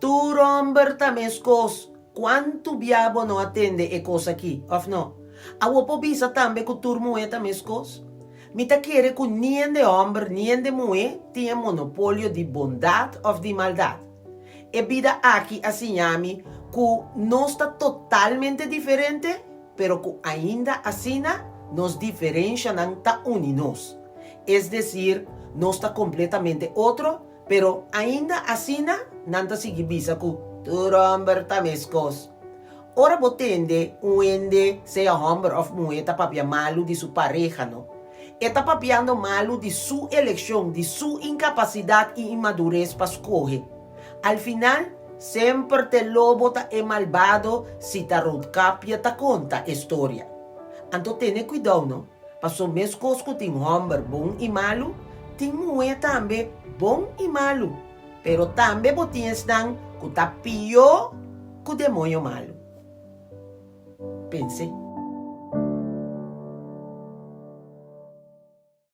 Tu romper tamescos. Quanto diabo não atende e coisa aqui, of não? A wopo bisa também que turmo é tamescos. Mita quer que nem de homem, nem de mulher tenha monopólio de bondade ou de maldade. E vida aqui assim que não está totalmente diferente, pero que ainda assim nos diferencia não está unidos. Es decir, não está completamente outro, pero ainda assim não está significa que tu homem tamescos. Ora botende, uende, seja homem ou mulher, está papia malo de sua pareja, não? Está papiando malo de sua eleição, de sua incapacidade e imadurez para escolher. Al final, sempre te lobo é malvado se ta roadcapia ta conta a história. Então, tenha cuidado, não? Para o mesmo coisa que tem homem bom e malo, tem mulher também bom e malo. Pero também botinhas que está pior que o demônio malo. Pense.